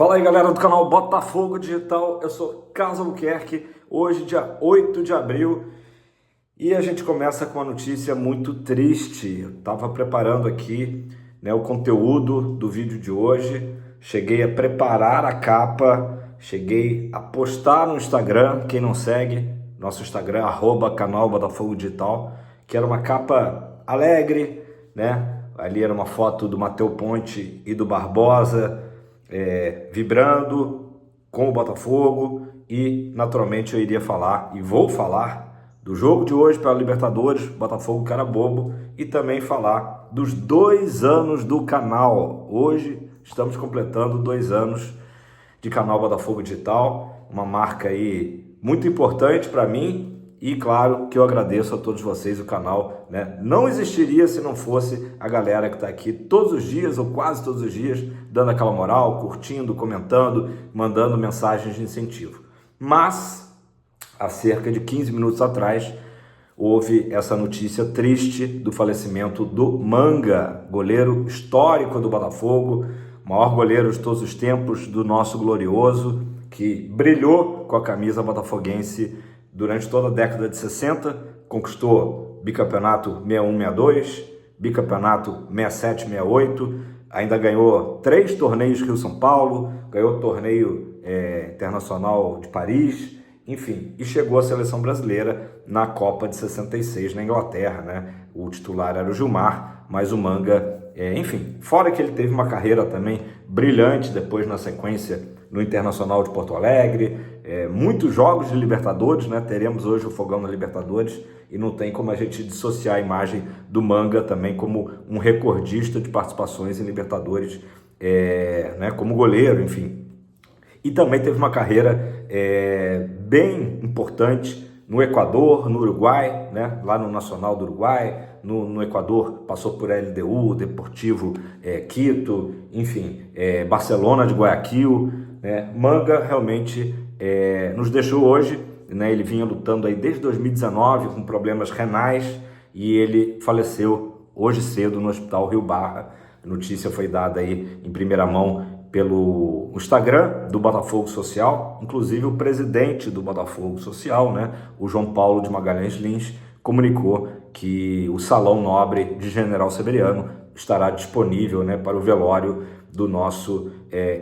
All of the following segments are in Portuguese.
Fala aí, galera do canal Botafogo Digital, eu sou Carlos Albuquerque, hoje dia 8 de abril e a gente começa com uma notícia muito triste. Eu estava preparando aqui, o conteúdo do vídeo de hoje, cheguei a preparar a capa, cheguei a postar no Instagram, quem não segue, nosso Instagram, @canal Botafogo Digital, que era uma capa alegre, ali era uma foto do Matheus Ponte e do Barbosa, vibrando com o Botafogo, e naturalmente eu iria falar e vou falar do jogo de hoje pela Libertadores, Botafogo cara bobo, e também falar dos 2 anos do canal. Hoje estamos completando 2 anos de canal Botafogo Digital, uma marca aí muito importante para mim. E claro que eu agradeço a todos vocês, o canal não existiria se não fosse a galera que está aqui todos os dias, ou quase todos os dias, dando aquela moral, curtindo, comentando, mandando mensagens de incentivo. Mas, há cerca de 15 minutos atrás, houve essa notícia triste do falecimento do Manga, goleiro histórico do Botafogo, maior goleiro de todos os tempos do nosso glorioso, que brilhou com a camisa botafoguense durante toda a década de 60, conquistou bicampeonato 61-62, bicampeonato 67-68, ainda ganhou 3 torneios Rio-São Paulo, ganhou o torneio internacional de Paris, enfim, e chegou à seleção brasileira na Copa de 66 na Inglaterra, O titular era o Gilmar, mas o Manga, enfim, fora que ele teve uma carreira também brilhante depois na sequência no Internacional de Porto Alegre, muitos jogos de Libertadores, teremos hoje o Fogão na Libertadores, e não tem como a gente dissociar a imagem do Manga também como um recordista de participações em Libertadores, como goleiro, enfim. E também teve uma carreira bem importante no Equador, no Uruguai, lá no Nacional do Uruguai, no Equador passou por LDU, Deportivo Quito, enfim, Barcelona de Guayaquil. Manga realmente nos deixou hoje, ele vinha lutando aí desde 2019 com problemas renais, e ele faleceu hoje cedo no Hospital Rio Barra. A notícia foi dada aí em primeira mão pelo Instagram do Botafogo Social, inclusive o presidente do Botafogo Social, o João Paulo de Magalhães Lins, comunicou que o Salão Nobre de General Severiano estará disponível para o velório do nosso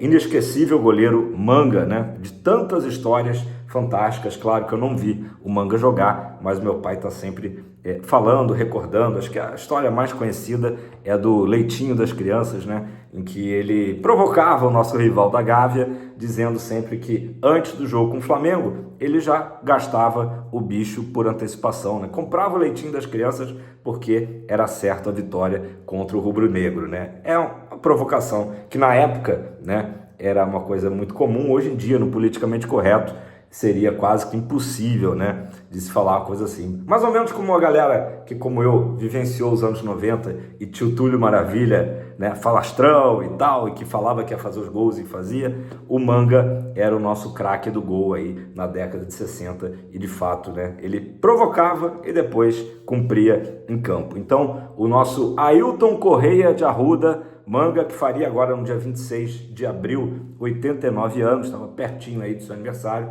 inesquecível goleiro Manga, de tantas histórias fantásticas. Claro que eu não vi o Manga jogar, mas meu pai está sempre falando, recordando. Acho que a história mais conhecida é a do leitinho das crianças, em que ele provocava o nosso rival da Gávea, dizendo sempre que antes do jogo com o Flamengo, ele já gastava o bicho por antecipação, comprava o leitinho das crianças porque era certa a vitória contra o rubro-negro, É uma provocação que na época, era uma coisa muito comum. Hoje em dia, no politicamente correto, seria quase que impossível, de se falar uma coisa assim. Mais ou menos como a galera que, como eu, vivenciou os anos 90 e tio Túlio Maravilha, falastrão e tal, e que falava que ia fazer os gols e fazia. O Manga era o nosso craque do gol aí na década de 60 e, de fato, ele provocava e depois cumpria em campo. Então, o nosso Ailton Correia de Arruda, Manga, que faria agora no dia 26 de abril 89 anos, estava pertinho aí do seu aniversário,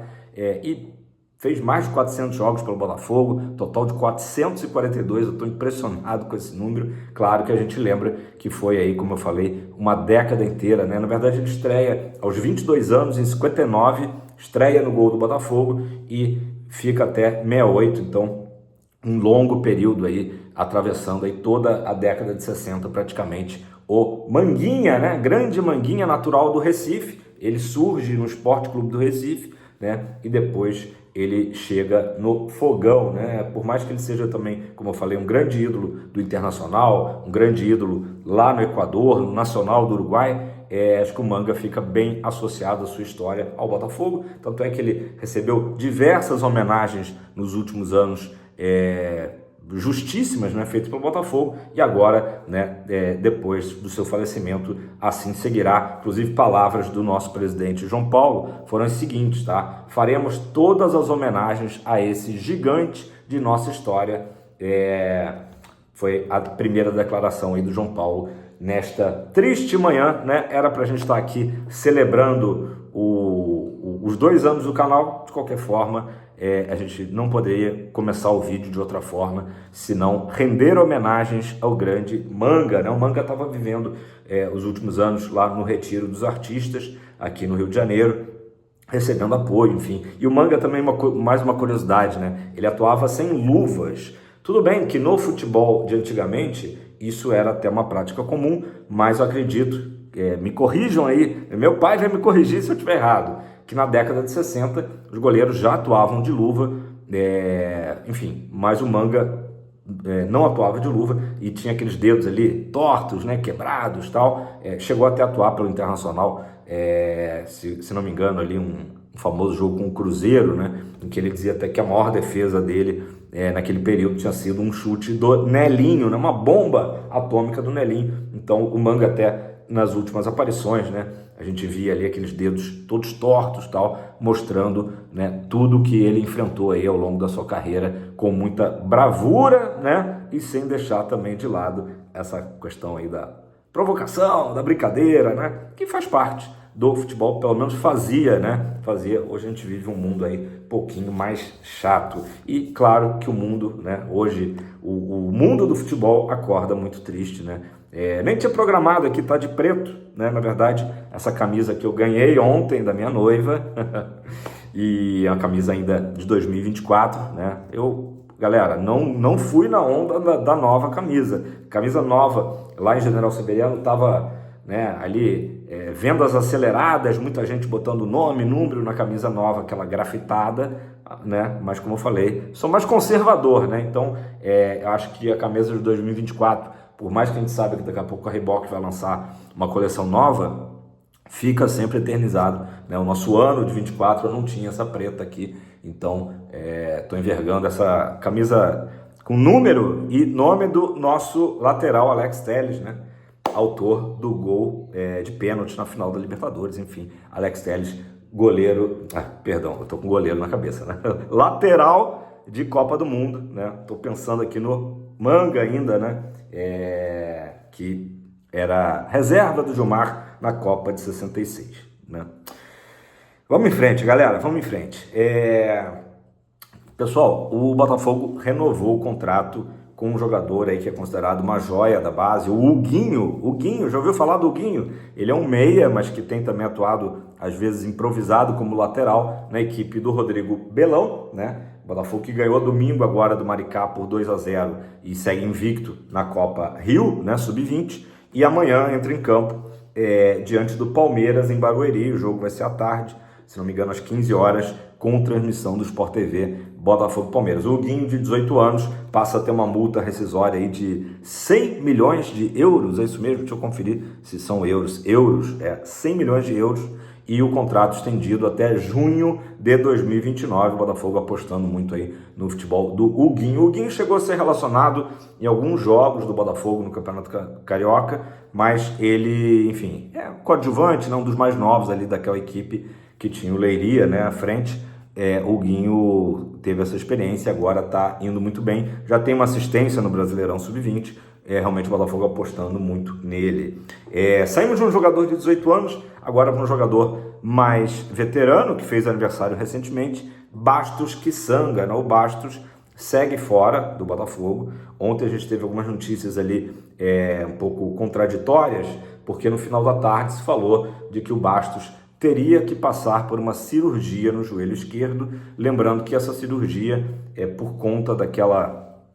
e fez mais de 400 jogos pelo Botafogo, total de 442, eu estou impressionado com esse número. Claro que a gente lembra que foi aí, como eu falei, uma década inteira, Na verdade, ele estreia aos 22 anos, em 59, estreia no gol do Botafogo e fica até 68, então um longo período aí, atravessando aí toda a década de 60 praticamente. O Manguinha, grande Manguinha, natural do Recife, ele surge no Esporte Clube do Recife, e depois ele chega no Fogão, Por mais que ele seja também, como eu falei, um grande ídolo do Internacional, um grande ídolo lá no Equador, no Nacional do Uruguai, acho que o Manga fica bem associado à sua história ao Botafogo. Tanto é que ele recebeu diversas homenagens nos últimos anos, justíssimas, feitas pelo Botafogo, e agora, depois do seu falecimento, assim seguirá. Inclusive, palavras do nosso presidente João Paulo foram as seguintes, faremos todas as homenagens a esse gigante de nossa história. Foi a primeira declaração aí do João Paulo, nesta triste manhã, né? Era para a gente estar aqui celebrando os 2 anos do canal. De qualquer forma, a gente não poderia começar o vídeo de outra forma, senão render homenagens ao grande Manga, né? O Manga estava vivendo os últimos anos lá no Retiro dos Artistas, aqui no Rio de Janeiro, recebendo apoio, enfim. E o Manga também, mais uma curiosidade, né? Ele atuava sem luvas. Tudo bem que no futebol de antigamente isso era até uma prática comum, mas eu acredito, me corrijam aí, meu pai vai me corrigir se eu estiver errado, que na década de 60 os goleiros já atuavam de luva, enfim, mas o Manga não atuava de luva e tinha aqueles dedos ali tortos, né, quebrados, tal. Chegou até a atuar pelo Internacional, se não me engano, ali um famoso jogo com o Cruzeiro, né, em que ele dizia até que a maior defesa dele naquele período tinha sido um chute do Nelinho, né, uma bomba atômica do Nelinho. Então o Manga, até nas últimas aparições, né, a gente via ali aqueles dedos todos tortos, tal, mostrando, né, tudo que ele enfrentou aí ao longo da sua carreira com muita bravura, né, e sem deixar também de lado essa questão aí da provocação, da brincadeira, né, que faz parte do futebol, pelo menos fazia, né, hoje a gente vive um mundo aí um pouquinho mais chato, e claro que o mundo, né, hoje o mundo do futebol acorda muito triste, né. Nem tinha programado aqui, tá de preto, né? Na verdade, essa camisa que eu ganhei ontem da minha noiva e é uma camisa ainda de 2024, né? Galera, não fui na onda da nova camisa. Camisa nova lá em General Severiano tava, né, ali vendas aceleradas, muita gente botando nome, número na camisa nova, aquela grafitada, né? Mas como eu falei, sou mais conservador, né? Então, eu acho que a camisa de 2024, por mais que a gente saiba que daqui a pouco a Reebok vai lançar uma coleção nova, fica sempre eternizado, né? O nosso ano de 24 eu não tinha essa preta aqui, então estou envergando essa camisa com número e nome do nosso lateral Alex Telles, né? Autor do gol de pênalti na final da Libertadores, enfim, Alex Telles, goleiro, perdão, eu tô com goleiro na cabeça, né? Lateral de Copa do Mundo, né? Tô pensando aqui no Manga ainda, né? Que era reserva do Gilmar na Copa de 66, né? Vamos em frente, galera, vamos em frente. Pessoal, o Botafogo renovou o contrato com um jogador aí que é considerado uma joia da base, o Huguinho. Huguinho, já ouviu falar do Huguinho? Ele é um meia, mas que tem também atuado, às vezes, improvisado como lateral na equipe do Rodrigo Belão, né? O Botafogo que ganhou domingo agora do Maricá por 2-0 e segue invicto na Copa Rio, né, Sub-20, e amanhã entra em campo diante do Palmeiras em Barueri. O jogo vai ser à tarde, se não me engano às 15 horas, com transmissão do Sport TV, Botafogo e Palmeiras. O Huguinho, de 18 anos, passa a ter uma multa rescisória aí de 100 milhões de euros, é isso mesmo? Deixa eu conferir se são euros. 100 milhões de euros, e o contrato estendido até junho de 2029, o Botafogo apostando muito aí no futebol do Huguinho. O Huguinho chegou a ser relacionado em alguns jogos do Botafogo no Campeonato Carioca, mas ele, enfim, é coadjuvante, né, um dos mais novos ali daquela equipe que tinha o Leiria, né, à frente. O Huguinho teve essa experiência e agora está indo muito bem, já tem uma assistência no Brasileirão Sub-20, realmente o Botafogo apostando muito nele. Saímos de um jogador de 18 anos, agora para um jogador mais veterano, que fez aniversário recentemente, Bastos Kisanga, né? O Bastos segue fora do Botafogo. Ontem a gente teve algumas notícias ali um pouco contraditórias, porque no final da tarde se falou de que o Bastos teria que passar por uma cirurgia no joelho esquerdo, lembrando que essa cirurgia é por conta daquela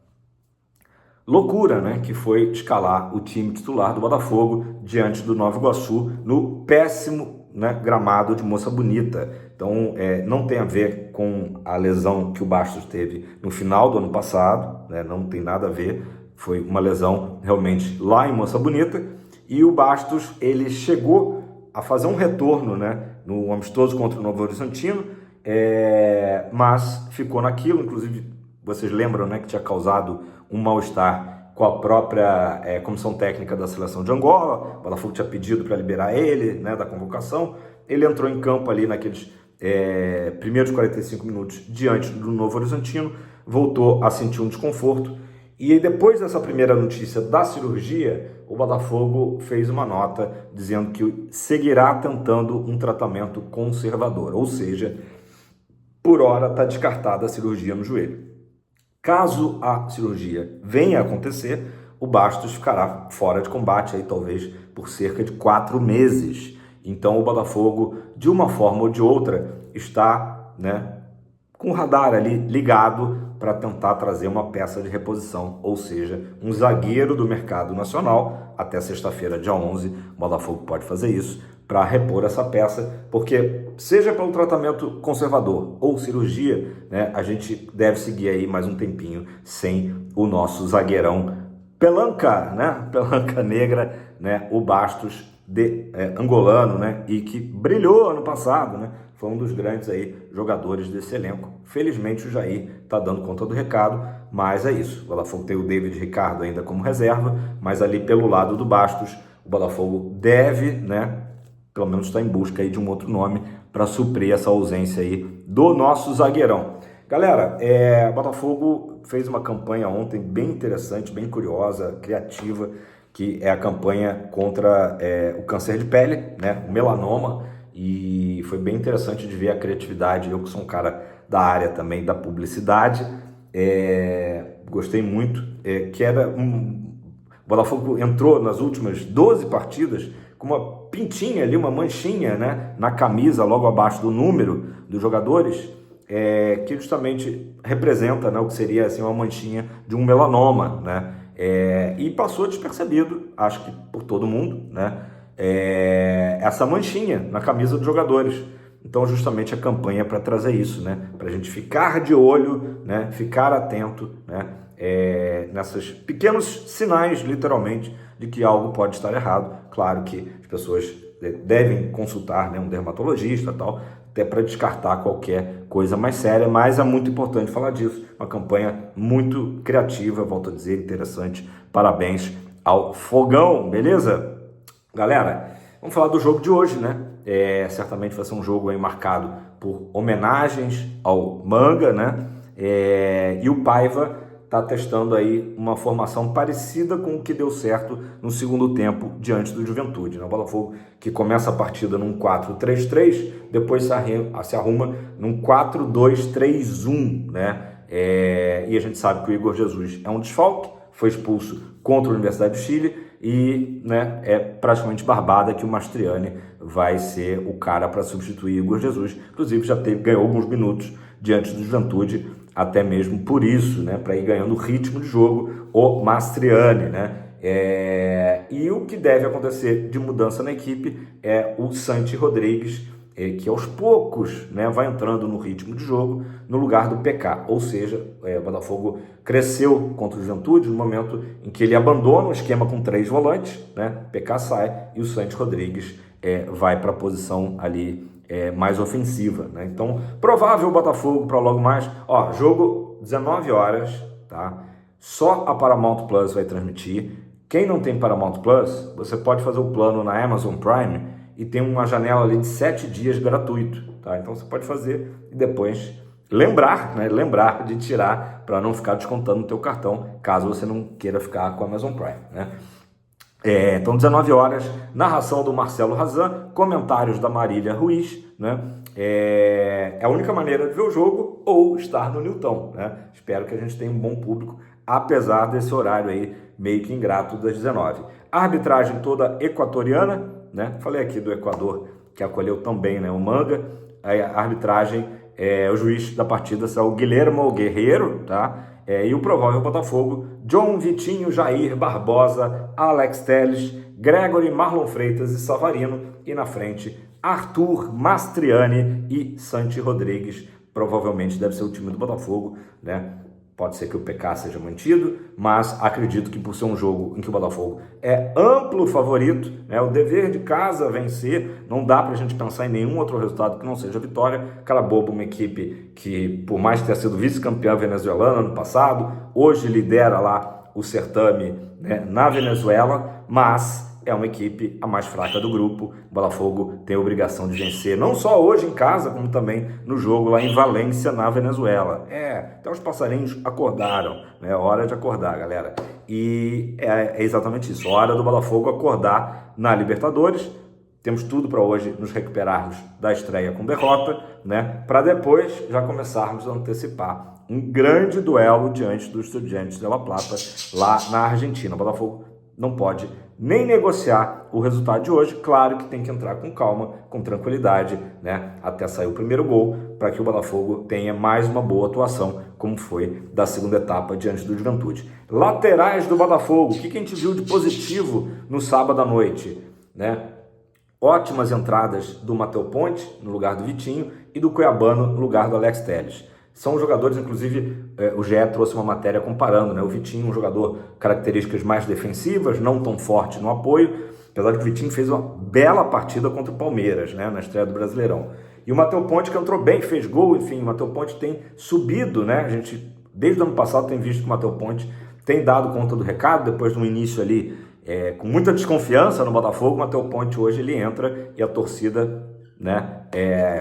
loucura, né, que foi escalar o time titular do Botafogo diante do Nova Iguaçu no péssimo, né, gramado de Moça Bonita. Então, não tem a ver com a lesão que o Bastos teve no final do ano passado, né, não tem nada a ver, foi uma lesão realmente lá em Moça Bonita, e o Bastos, ele chegou a fazer um retorno, né, no amistoso contra o Novo Horizontino, mas ficou naquilo. Inclusive, vocês lembram, né, que tinha causado um mal-estar com a própria comissão técnica da seleção de Angola. O Botafogo tinha pedido para liberar ele, né, da convocação. Ele entrou em campo ali naqueles primeiros 45 minutos diante do Novo Horizontino, voltou a sentir um desconforto E aí, depois dessa primeira notícia da cirurgia, o Botafogo fez uma nota dizendo que seguirá tentando um tratamento conservador, ou seja, por hora está descartada a cirurgia no joelho. Caso a cirurgia venha a acontecer, o Bastos ficará fora de combate, aí talvez por cerca de 4 meses. Então o Botafogo, de uma forma ou de outra, está, com o radar ali ligado para tentar trazer uma peça de reposição, ou seja, um zagueiro do mercado nacional. Até sexta-feira, dia 11, o Botafogo pode fazer isso para repor essa peça, porque seja pelo tratamento conservador ou cirurgia, a gente deve seguir aí mais um tempinho sem o nosso zagueirão pelanca, pelanca negra, o Bastos angolano, e que brilhou ano passado, foi um dos grandes aí jogadores desse elenco. Felizmente o Jair está dando conta do recado, mas é isso. O Botafogo tem o David Ricardo ainda como reserva, mas ali pelo lado do Bastos, o Botafogo deve, pelo menos está em busca aí de um outro nome para suprir essa ausência aí do nosso zagueirão. Galera, o Botafogo fez uma campanha ontem bem interessante, bem curiosa, criativa, que é a campanha contra o câncer de pele, o melanoma, e foi bem interessante de ver a criatividade. Eu que sou um cara da área também da publicidade, gostei muito, o Botafogo entrou nas últimas 12 partidas com uma pintinha ali, uma manchinha, na camisa, logo abaixo do número dos jogadores, que justamente representa, o que seria assim, uma manchinha de um melanoma, e passou despercebido, acho que por todo mundo, essa manchinha na camisa dos jogadores. Então, justamente a campanha é para trazer isso, para a gente ficar de olho, ficar atento, nesses pequenos sinais, literalmente, de que algo pode estar errado. Claro que as pessoas devem consultar um dermatologista e tal, até para descartar qualquer coisa mais séria, mas é muito importante falar disso. Uma campanha muito criativa, volto a dizer, interessante. Parabéns ao Fogão, beleza? Galera, vamos falar do jogo de hoje, certamente vai ser um jogo aí marcado por homenagens ao Manga, e o Paiva está testando aí uma formação parecida com o que deu certo no segundo tempo diante do Juventude. O Botafogo que começa a partida num 4-3-3, depois se arruma num 4-2-3-1, e a gente sabe que o Igor Jesus é um desfalque, foi expulso contra a Universidade do Chile e é praticamente barbada que o Mastriani vai ser o cara para substituir Igor Jesus. Inclusive já ganhou alguns minutos diante do Juventude, até mesmo por isso, para ir ganhando ritmo de jogo, o Mastriani, e o que deve acontecer de mudança na equipe é o Santi Rodrigues, que aos poucos vai entrando no ritmo de jogo, no lugar do PK, ou seja, o Botafogo cresceu contra o Juventude no momento em que ele abandona o esquema com 3 volantes, PK sai e o Santi Rodrigues vai para a posição ali mais ofensiva, Então, provável o Botafogo para logo mais, jogo 19 horas, tá? Só a Paramount Plus vai transmitir. Quem não tem Paramount Plus, você pode fazer o plano na Amazon Prime e tem uma janela ali de 7 dias gratuito, tá? Então você pode fazer e depois lembrar de tirar para não ficar descontando no teu cartão, caso você não queira ficar com a Amazon Prime, Então, 19 horas, narração do Marcelo Razan, comentários da Marília Ruiz, É a única maneira de ver o jogo ou estar no Newton, Espero que a gente tenha um bom público, apesar desse horário aí meio que ingrato das 19. A arbitragem toda equatoriana, Falei aqui do Equador, que acolheu também, o Manga. A arbitragem, o juiz da partida será o Guilhermo Guerreiro, tá? E o provável Botafogo, John Vitinho, Jair Barbosa, Alex Telles, Gregory, Marlon Freitas e Savarino. E na frente, Arthur, Mastriani e Santi Rodrigues. Provavelmente deve ser o time do Botafogo, Pode ser que o PK seja mantido, mas acredito que por ser um jogo em que o Botafogo é amplo favorito, o dever de casa vencer, não dá pra gente pensar em nenhum outro resultado que não seja vitória. Cala boba, uma equipe que, por mais ter sido vice-campeã venezuelana ano passado, hoje lidera lá o certame na Venezuela, mas é uma equipe a mais fraca do grupo. O Botafogo tem a obrigação de vencer, não só hoje em casa, como também no jogo lá em Valência, na Venezuela. Até os passarinhos acordaram, né? Hora de acordar, galera. E é exatamente isso, hora do Botafogo acordar na Libertadores. Temos tudo para hoje nos recuperarmos da estreia com derrota, né? Para depois já começarmos a antecipar um grande duelo diante dos Estudiantes de La Plata, lá na Argentina. O Botafogo não pode nem negociar o resultado de hoje. Claro que tem que entrar com calma, com tranquilidade, né? Até sair o primeiro gol, para que o Botafogo tenha mais uma boa atuação, como foi da segunda etapa diante do Juventude. Laterais do Botafogo, o que a gente viu de positivo no sábado à noite, né? Ótimas entradas do Matheus Ponte no lugar do Vitinho e do Cuiabano no lugar do Alex Telles. São jogadores, inclusive, o GE trouxe uma matéria comparando, né? O Vitinho, um jogador características mais defensivas, não tão forte no apoio, apesar de que o Vitinho fez uma bela partida contra o Palmeiras, né? Na estreia do Brasileirão. E o Matheus Ponte, que entrou bem, fez gol, enfim, o Matheus Ponte tem subido, né? A gente, desde o ano passado, tem visto que o Matheus Ponte tem dado conta do recado, depois de um início ali com muita desconfiança no Botafogo. O Matheus Ponte hoje ele entra e a torcida, né,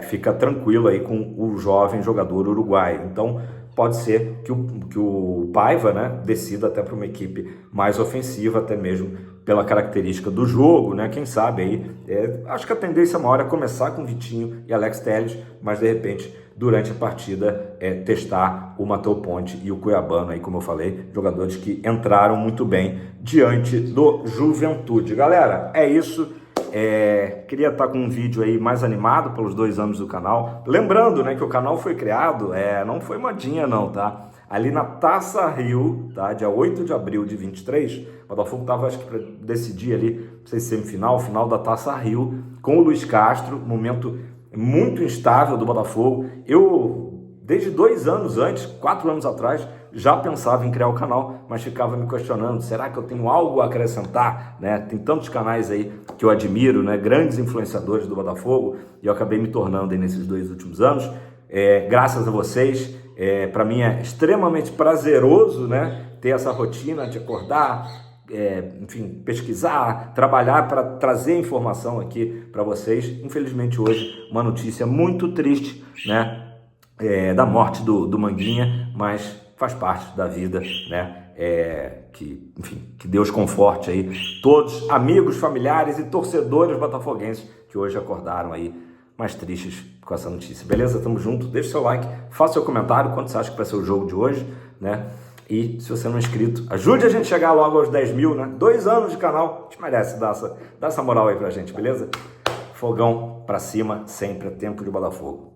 fica tranquilo aí com o jovem jogador uruguaio. Então pode ser que o Paiva, né, decida até para uma equipe mais ofensiva, até mesmo pela característica do jogo, né? Quem sabe aí, acho que a tendência maior é começar com Vitinho e Alex Telles, mas de repente durante a partida testar o Matheus Ponte e o Cuiabano aí, como eu falei, jogadores que entraram muito bem diante do Juventude. Galera, é isso. Queria estar com um vídeo aí mais animado pelos 2 anos do canal. Lembrando, né, que o canal foi criado, não foi modinha não, tá? Ali na Taça Rio, tá? Dia 8 de abril de 23, o Botafogo estava, acho que para decidir ali, não sei se semifinal, final da Taça Rio, com o Luiz Castro, momento muito instável do Botafogo. Eu, desde 2 anos antes, 4 anos atrás, já pensava em criar o canal, mas ficava me questionando, será que eu tenho algo a acrescentar, né? Tem tantos canais aí que eu admiro, né? Grandes influenciadores do Botafogo, e eu acabei me tornando aí nesses 2 últimos anos. Graças a vocês, para mim é extremamente prazeroso, né? Ter essa rotina de acordar, enfim, pesquisar, trabalhar para trazer informação aqui para vocês. Infelizmente hoje uma notícia muito triste, né? Da morte do Manguinha, mas faz parte da vida, né? Enfim, que Deus conforte aí todos, amigos, familiares e torcedores botafoguenses que hoje acordaram aí mais tristes com essa notícia. Beleza? Tamo junto. Deixa seu like, faça seu comentário quanto você acha que vai ser o jogo de hoje, né? E se você não é inscrito, ajude a gente a chegar logo aos 10 mil, né? 2 anos de canal, a gente merece dar essa moral aí pra gente, beleza? Fogão pra cima, sempre é tempo de Botafogo.